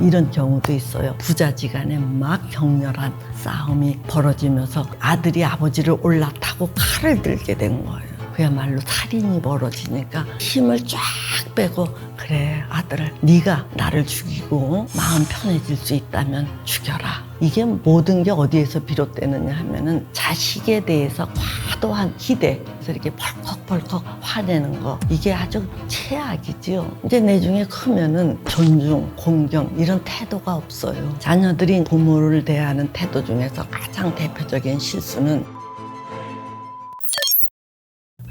이런 경우도 있어요. 부자지간에 막 격렬한 싸움이 벌어지면서 아들이 아버지를 올라타고 칼을 들게 된 거예요. 그야말로 살인이 벌어지니까 힘을 쫙 빼고, 그래 아들아, 네가 나를 죽이고 마음 편해질 수 있다면 죽여라. 이게 모든 게 어디에서 비롯되느냐 하면은 자식에 대해서 과도한 기대, 그래서 이렇게 벌컥벌컥 화내는 거, 이게 아주 최악이지요. 이제 나중에 크면은 존중, 공경 이런 태도가 없어요. 자녀들이 부모를 대하는 태도 중에서 가장 대표적인 실수는,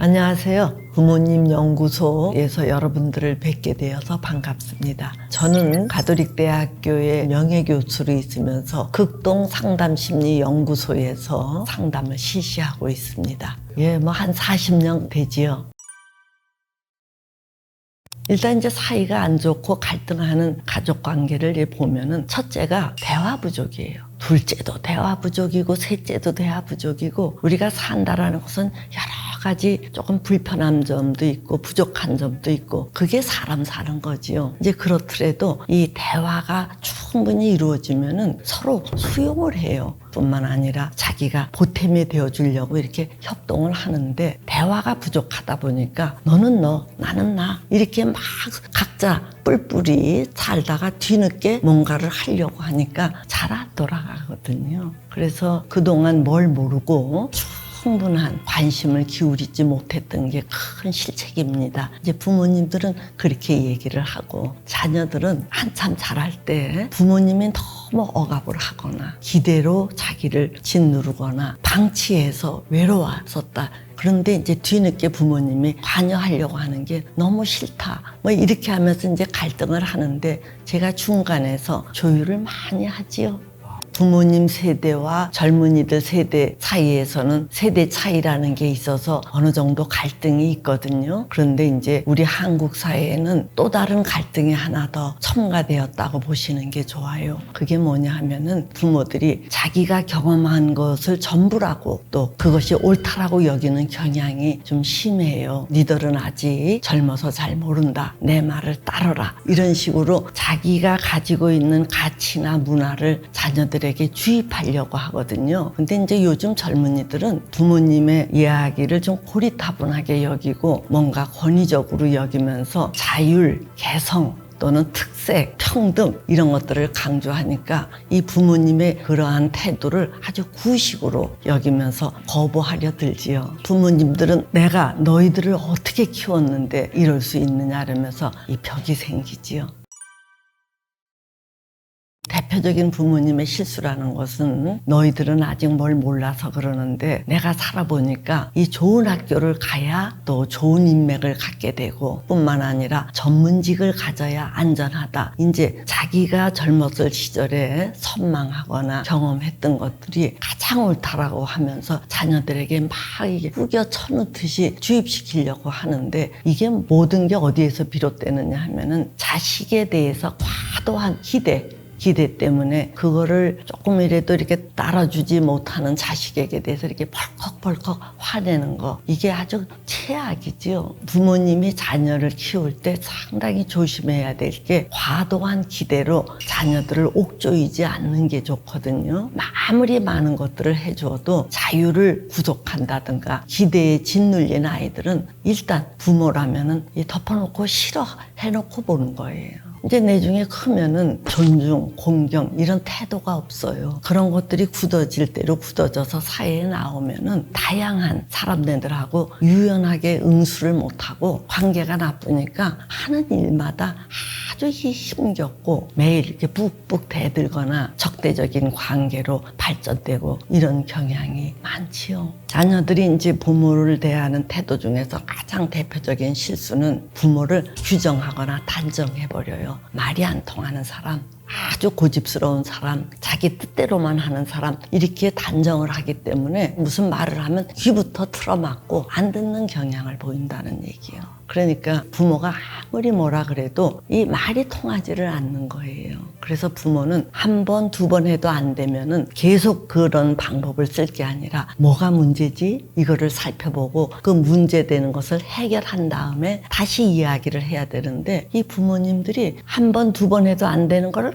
안녕하세요. 부모님 연구소에서 여러분들을 뵙게 되어서 반갑습니다. 저는 가톨릭대학교의 명예교수로 있으면서 극동 상담심리연구소에서 상담을 실시하고 있습니다. 한 40년 되지요. 일단 이제 사이가 안 좋고 갈등하는 가족 관계를 보면은 첫째가 대화 부족이에요. 둘째도 대화 부족이고 셋째도 대화 부족이고, 우리가 산다라는 것은 여러 가지 조금 불편한 점도 있고 부족한 점도 있고, 그게 사람 사는 거지요. 이제 그렇더라도 이 대화가 충분히 이루어지면은 서로 수용을 해요. 뿐만 아니라 자기가 보탬이 되어주려고 이렇게 협동을 하는데, 대화가 부족하다 보니까 너는 너, 나는 나, 이렇게 막 각자 뿔뿔이 살다가 뒤늦게 뭔가를 하려고 하니까 잘 안 돌아가거든요. 그래서 그동안 뭘 모르고 충분한 관심을 기울이지 못했던 게 큰 실책입니다. 이제 부모님들은 그렇게 얘기를 하고, 자녀들은 한참 자랄 때 부모님이 너무 억압을 하거나 기대로 자기를 짓누르거나 방치해서 외로웠었다. 그런데 이제 뒤늦게 부모님이 관여하려고 하는 게 너무 싫다, 이렇게 하면서 이제 갈등을 하는데, 제가 중간에서 조율을 많이 하지요. 부모님 세대와 젊은이들 세대 사이에서는 세대 차이라는 게 있어서 어느 정도 갈등이 있거든요. 그런데 이제 우리 한국 사회에는 또 다른 갈등이 하나 더 첨가되었다고 보시는 게 좋아요. 그게 뭐냐 하면은, 부모들이 자기가 경험한 것을 전부라고, 또 그것이 옳다라고 여기는 경향이 좀 심해요. 니들은 아직 젊어서 잘 모른다, 내 말을 따르라, 이런 식으로 자기가 가지고 있는 가치나 문화를 자녀들에게 주입하려고 하거든요. 근데 이제 요즘 젊은이들은 부모님의 이야기를 좀 고리타분하게 여기고 뭔가 권위적으로 여기면서 자율, 개성 또는 특색, 평등 이런 것들을 강조하니까 이 부모님의 그러한 태도를 아주 구식으로 여기면서 거부하려 들지요. 부모님들은 내가 너희들을 어떻게 키웠는데 이럴 수 있느냐 이러면서 이 벽이 생기지요. 대표적인 부모님의 실수라는 것은, 너희들은 아직 뭘 몰라서 그러는데 내가 살아보니까 이 좋은 학교를 가야 또 좋은 인맥을 갖게 되고, 뿐만 아니라 전문직을 가져야 안전하다. 이제 자기가 젊었을 시절에 선망하거나 경험했던 것들이 가장 옳다라고 하면서 자녀들에게 막 이게 후겨 쳐놓듯이 주입시키려고 하는데, 이게 모든 게 어디에서 비롯되느냐 하면은 자식에 대해서 과도한 기대 때문에 그거를 조금이라도 이렇게 따라주지 못하는 자식에게 대해서 이렇게 벌컥벌컥 화내는 거, 이게 아주 최악이지요. 부모님이 자녀를 키울 때 상당히 조심해야 될 게, 과도한 기대로 자녀들을 옥조이지 않는 게 좋거든요. 아무리 많은 것들을 해줘도 자유를 구속한다든가 기대에 짓눌린 아이들은 일단 부모라면은 덮어놓고 싫어 해놓고 보는 거예요. 이제 나중에 크면은 존중, 공경 이런 태도가 없어요. 그런 것들이 굳어질 대로 굳어져서 사회에 나오면은 다양한 사람들하고 유연하게 응수를 못하고 관계가 나쁘니까 하는 일마다 아주 힘겹고 매일 이렇게 뿍뿍 대들거나 적대적인 관계로 발전되고, 이런 경향이 많지요. 자녀들이 이제 부모를 대하는 태도 중에서 가장 대표적인 실수는, 부모를 규정하거나 단정해버려요. 말이 안 통하는 사람, 아주 고집스러운 사람, 자기 뜻대로만 하는 사람, 이렇게 단정을 하기 때문에 무슨 말을 하면 귀부터 틀어막고 안 듣는 경향을 보인다는 얘기예요. 그러니까 부모가 아무리 뭐라 그래도 이 말이 통하지를 않는 거예요. 그래서 부모는 한 번, 두 번 해도 안 되면은 계속 그런 방법을 쓸 게 아니라 뭐가 문제지? 이거를 살펴보고 그 문제되는 것을 해결한 다음에 다시 이야기를 해야 되는데 이 부모님들이 한 번, 두 번 해도 안 되는 거를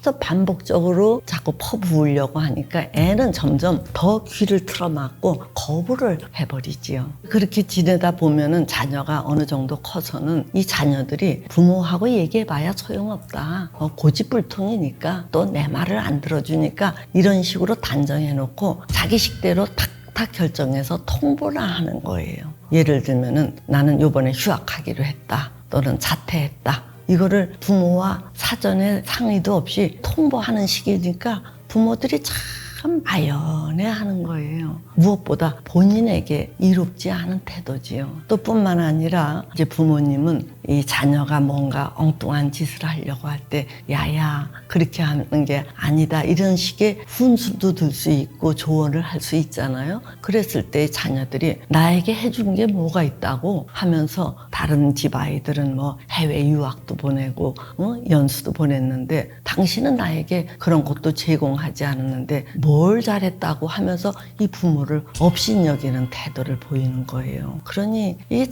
계속 반복적으로 자꾸 퍼부으려고 하니까 애는 점점 더 귀를 틀어막고 거부를 해버리지요. 그렇게 지내다 보면은 자녀가 어느 정도 커서는 이 자녀들이 부모하고 얘기해봐야 소용없다. 고집불통이니까 또 내 말을 안 들어주니까 이런 식으로 단정해놓고 자기 식대로 탁탁 결정해서 통보를 하는 거예요. 예를 들면은 나는 요번에 휴학하기로 했다. 또는 자퇴했다. 이거를 부모와 사전에 상의도 없이 통보하는 시기니까 부모들이 참 아연해하는 거예요. 무엇보다 본인에게 이롭지 않은 태도지요. 또 뿐만 아니라 이제 부모님은 이 자녀가 뭔가 엉뚱한 짓을 하려고 할 때 야야 그렇게 하는 게 아니다 이런 식의 훈수도 들 수 있고 조언을 할 수 있잖아요. 그랬을 때 자녀들이 나에게 해준 게 뭐가 있다고 하면서 다른 집 아이들은 뭐 해외 유학도 보내고 연수도 보냈는데 당신은 나에게 그런 것도 제공하지 않았는데 뭘 잘했다고 하면서 이 부모를 업신여기는 태도를 보이는 거예요. 그러니 이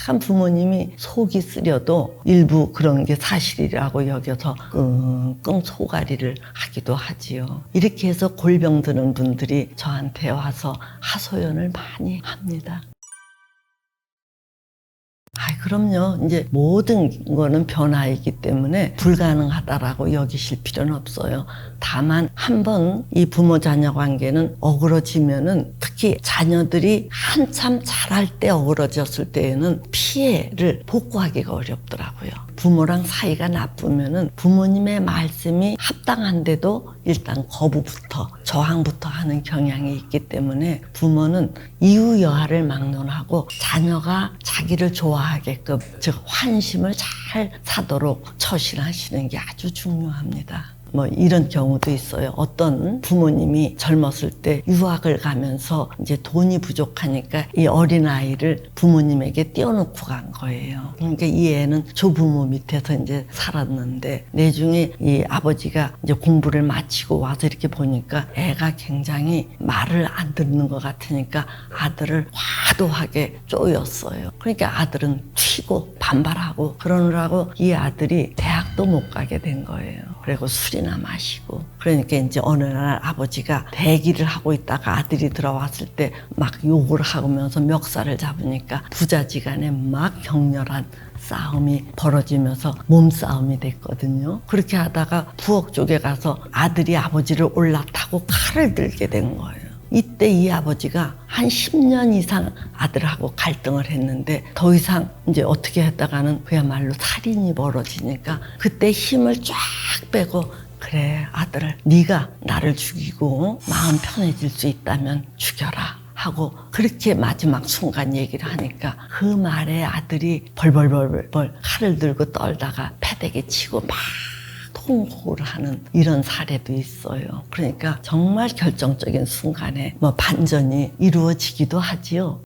참 부모님이 속이 쓰려도 일부 그런 게 사실이라고 여겨서 끙끙 소가리를 하기도 하지요. 이렇게 해서 골병 드는 분들이 저한테 와서 하소연을 많이 합니다. 그럼요. 이제 모든 거는 변화이기 때문에 불가능하다라고 여기실 필요는 없어요. 다만 한번 이 부모 자녀 관계는 어그러지면은 특히 자녀들이 한참 자랄 때 어그러졌을 때에는 피해를 복구하기가 어렵더라고요. 부모랑 사이가 나쁘면은 부모님의 말씀이 합당한데도 일단 거부부터 저항부터 하는 경향이 있기 때문에 부모는 이유여하를 막론하고 자녀가 자기를 좋아하게끔 즉 환심을 잘 사도록 처신하시는 게 아주 중요합니다. 뭐 이런 경우도 있어요. 어떤 부모님이 젊었을 때 유학을 가면서 이제 돈이 부족하니까 이 어린아이를 부모님에게 띄워놓고 간 거예요. 그러니까 이 애는 조부모 밑에서 이제 살았는데 나중에 이 아버지가 이제 공부를 마치고 와서 이렇게 보니까 애가 굉장히 말을 안 듣는 것 같으니까 아들을 화도하게 쪼였어요. 그러니까 아들은 튀고 반발하고 그러느라고 이 아들이 대학도 못 가게 된 거예요. 그리고 술이나 마시고 그러니까 이제 어느 날 아버지가 대기를 하고 있다가 아들이 들어왔을 때 막 욕을 하면서 멱살을 잡으니까 부자지간에 막 격렬한 싸움이 벌어지면서 몸싸움이 됐거든요. 그렇게 하다가 부엌 쪽에 가서 아들이 아버지를 올라타고 칼을 들게 된 거예요. 이때 이 아버지가 한 10년 이상 아들하고 갈등을 했는데 더 이상 이제 어떻게 했다가는 그야말로 살인이 벌어지니까 그때 힘을 쫙 빼고 그래 아들을 네가 나를 죽이고 마음 편해질 수 있다면 죽여라 하고 그렇게 마지막 순간 얘기를 하니까 그 말에 아들이 벌벌벌벌 칼을 들고 떨다가 패대기 치고 막 통곡을 하는 이런 사례도 있어요. 그러니까 정말 결정적인 순간에 뭐 반전이 이루어지기도 하지요.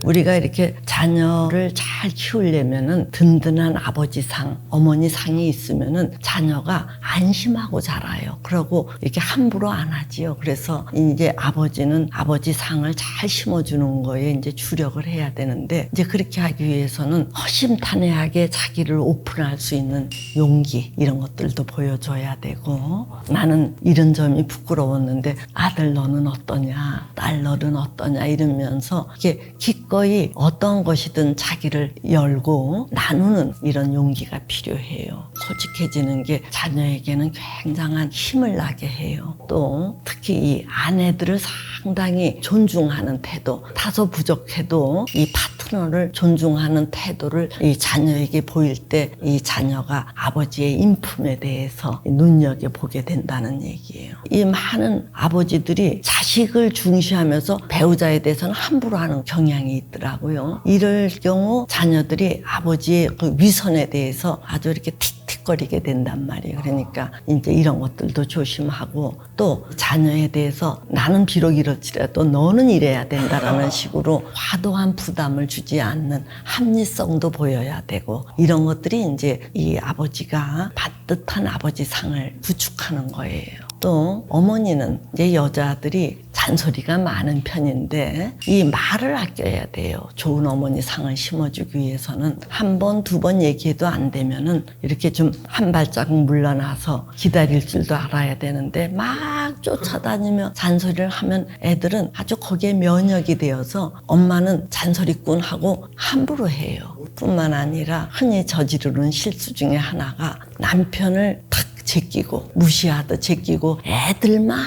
우리가 이렇게 자녀를 잘 키우려면은 든든한 아버지 상, 어머니 상이 있으면은 자녀가 안심하고 자라요. 그러고 이렇게 함부로 안 하지요. 그래서 이제 아버지는 아버지 상을 잘 심어주는 거에 이제 주력을 해야 되는데 이제 그렇게 하기 위해서는 허심탄회하게 자기를 오픈할 수 있는 용기 이런 것들도 보여줘야 되고 나는 이런 점이 부끄러웠는데 아들 너는 어떠냐, 딸 너는 어떠냐 이러면서 이렇게 기꺼이 어떤 것이든 자기를 열고 나누는 이런 용기가 필요해요. 솔직해지는 게 자녀에게는 굉장한 힘을 나게 해요. 또 특히 이 아내들을 상당히 존중하는 태도, 다소 부족해도 이 파트너를 존중하는 태도를 이 자녀에게 보일 때 이 자녀가 아버지의 인품에 대해서 눈여겨보게 된다는 얘기예요. 이 많은 아버지들이 자식을 중시하면서 배우자에 대해서는 함부로 하는 경향이 있더라고요. 이럴 경우 자녀들이 아버지의 그 위선에 대해서 아주 이렇게 틱틱 틱틱거리게 된단 말이에요. 그러니까 이제 이런 것들도 조심하고 또 자녀에 대해서 나는 비록 이렇지라도 너는 이래야 된다라는 식으로 과도한 부담을 주지 않는 합리성도 보여야 되고 이런 것들이 이제 이 아버지가 반듯한 아버지 상을 구축하는 거예요. 또 어머니는 이제 여자들이 잔소리가 많은 편인데 이 말을 아껴야 돼요. 좋은 어머니 상을 심어주기 위해서는 한 번, 두 번 얘기해도 안 되면은 이렇게 좀 한 발자국 물러나서 기다릴 줄도 알아야 되는데 막 쫓아다니며 잔소리를 하면 애들은 아주 거기에 면역이 되어서 엄마는 잔소리꾼하고 함부로 해요. 뿐만 아니라 흔히 저지르는 실수 중에 하나가 남편을 탁 제끼고 무시하듯 제끼고 애들만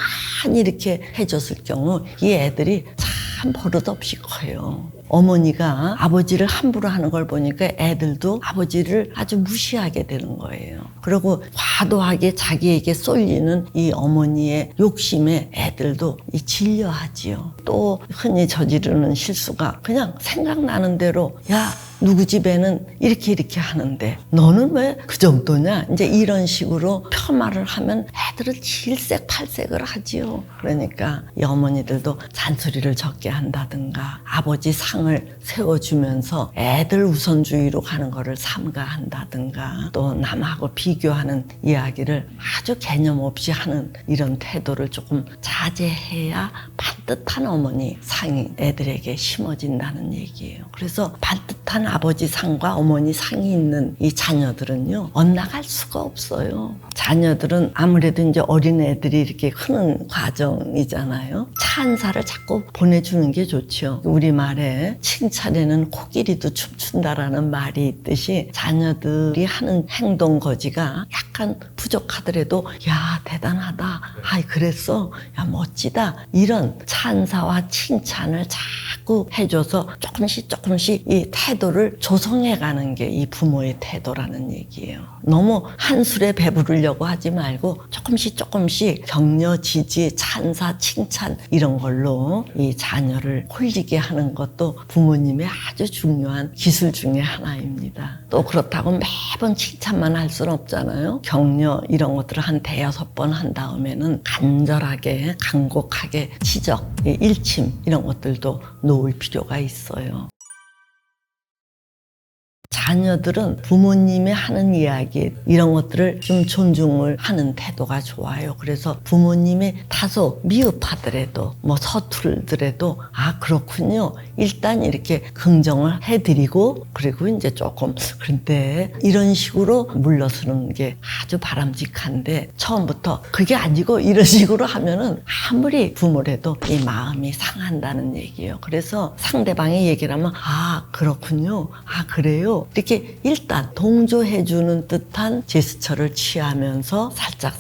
이렇게 해줬을 경우 이 애들이 참 버릇없이 커요. 어머니가 아버지를 함부로 하는 걸 보니까 애들도 아버지를 아주 무시하게 되는 거예요. 그리고 과도하게 자기에게 쏠리는 이 어머니의 욕심에 애들도 질려하지요. 또 흔히 저지르는 실수가 그냥 생각나는 대로 야 누구 집에는 이렇게 하는데 너는 왜 그 정도냐? 이제 이런 식으로 폄하를 하면 애들은 질색팔색을 하지요. 그러니까 이 어머니들도 잔소리를 적게 한다든가 아버지 상을 세워주면서 애들 우선주의로 가는 거를 삼가한다든가 또 남하고 비교하는 이야기를 아주 개념 없이 하는 이런 태도를 조금 자제해야 반듯한 어머니 상이 애들에게 심어진다는 얘기예요. 그래서 반듯한 아버지 상과 어머니 상이 있는 이 자녀들은요 엇나갈 수가 없어요. 자녀들은 아무래도 이제 어린애들이 이렇게 크는 과정이잖아요. 찬사를 자꾸 보내주는 게 좋죠. 우리말에 칭찬에는 코끼리도 춤춘다라는 말이 있듯이 자녀들이 하는 행동 거지가 약간 부족하더라도 야 대단하다, 아이 그랬어, 야 멋지다, 이런 찬사와 칭찬을 자꾸 해줘서 조금씩 이 태도를 조성해가는 게 이 부모의 태도라는 얘기예요. 너무 한술에 배부르려고 하지 말고 조금씩 격려, 지지, 찬사, 칭찬 이런 걸로 이 자녀를 홀리게 하는 것도 부모님의 아주 중요한 기술 중에 하나입니다. 또 그렇다고 매번 칭찬만 할 수는 없잖아요. 격려 이런 것들을 한 대여섯 번 한 다음에는 간절하게 간곡하게 지적, 일침 이런 것들도 놓을 필요가 있어요. 자녀들은 부모님이 하는 이야기 이런 것들을 좀 존중을 하는 태도가 좋아요. 그래서 부모님이 다소 미흡하더라도 뭐 서툴더라도 아 그렇군요, 일단 이렇게 긍정을 해드리고 그리고 이제 조금 그런데 이런 식으로 물러서는 게 아주 바람직한데 처음부터 그게 아니고 이런 식으로 하면은 아무리 부모래도 이 마음이 상한다는 얘기예요. 그래서 상대방이 얘기를 하면 아 그렇군요, 아 그래요, 이렇게 일단 동조해주는 듯한 제스처를 취하면서 살짝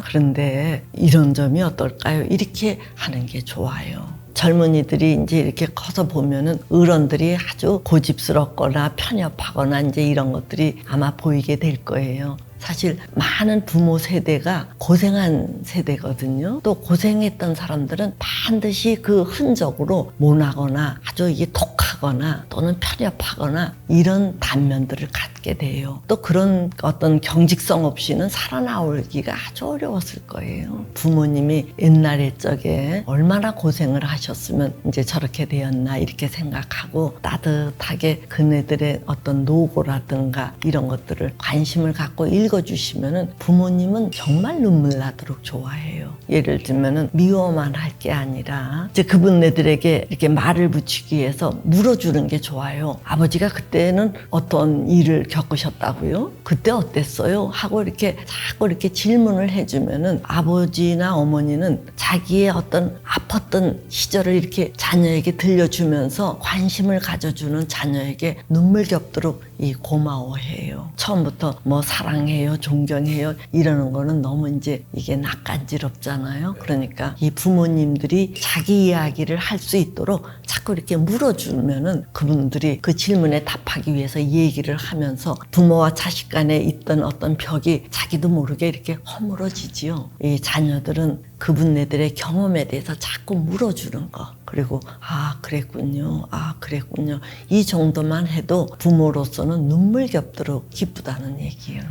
그런데 이런 점이 어떨까요? 이렇게 하는 게 좋아요. 젊은이들이 이제 이렇게 커서 보면은 어른들이 아주 고집스럽거나 편협하거나 이제 이런 것들이 아마 보이게 될 거예요. 사실 많은 부모 세대가 고생한 세대거든요. 또 고생했던 사람들은 반드시 그 흔적으로 모나거나 아주 이게 독하거나 또는 편협하거나 이런 단면들을 갖게 돼요. 또 그런 어떤 경직성 없이는 살아나오기가 아주 어려웠을 거예요. 부모님이 옛날의 적에 얼마나 고생을 하셨으면 이제 저렇게 되었나 이렇게 생각하고 따뜻하게 그네들의 어떤 노고라든가 이런 것들을 관심을 갖고 읽어주시면은 부모님은 정말 눈물 나도록 좋아해요. 예를 들면은 미워만 할 게 아니라 이제 그분네들에게 이렇게 말을 붙이기 위해서 물어주는 게 좋아요. 아버지가 그때는 어떤 일을 겪으셨다고요? 그때 어땠어요? 하고 이렇게 자꾸 이렇게 질문을 해주면은 아버지나 어머니는 자기의 어떤 아팠던 시절을 이렇게 자녀에게 들려주면서 관심을 가져주는 자녀에게 눈물 겹도록 이 고마워해요. 처음부터 뭐 사랑해요, 존경해요 이러는 거는 너무 이제 이게 낯간지럽잖아요. 그러니까 이 부모님들이 자기 이야기를 할 수 있도록 자꾸 이렇게 물어주면은 그분들이 그 질문에 답하기 위해서 얘기를 하면서 부모와 자식 간에 있던 어떤 벽이 자기도 모르게 이렇게 허물어지지요. 이 자녀들은 그분네들의 경험에 대해서 자꾸 물어주는 거. 그리고 아 그랬군요, 아 그랬군요, 이 정도만 해도 부모로서는 눈물 겹도록 기쁘다는 얘기예요.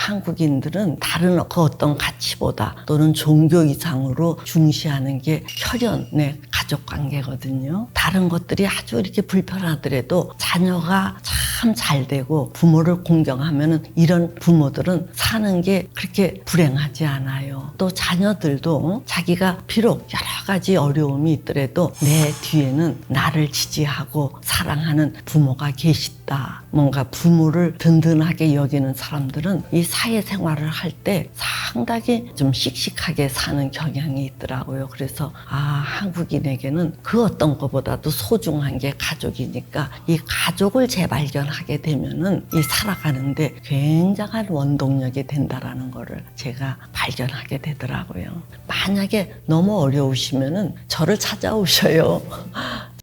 한국인들은 다른 그 어떤 가치보다 또는 종교 이상으로 중시하는 게 혈연의 가족 관계거든요. 다른 것들이 아주 이렇게 불편하더라도 자녀가 참 잘 되고 부모를 공경하면은 이런 부모들은 사는 게 그렇게 불행하지 않아요. 또 자녀들도 자기가 비록 여러 가지 어려움이 있더라도 내 뒤에는 나를 지지하고 사랑하는 부모가 계시다. 뭔가 부모를 든든하게 여기는 사람들은 이 사회생활을 할 때 상당히 좀 씩씩하게 사는 경향이 있더라고요. 그래서 한국인에게는 그 어떤 것보다도 소중한 게 가족이니까 이 가족을 재발견하게 되면은 이 살아가는데 굉장한 원동력이 된다라는 거를 제가 발견하게 되더라고요. 만약에 너무 어려우시면은 저를 찾아오셔요.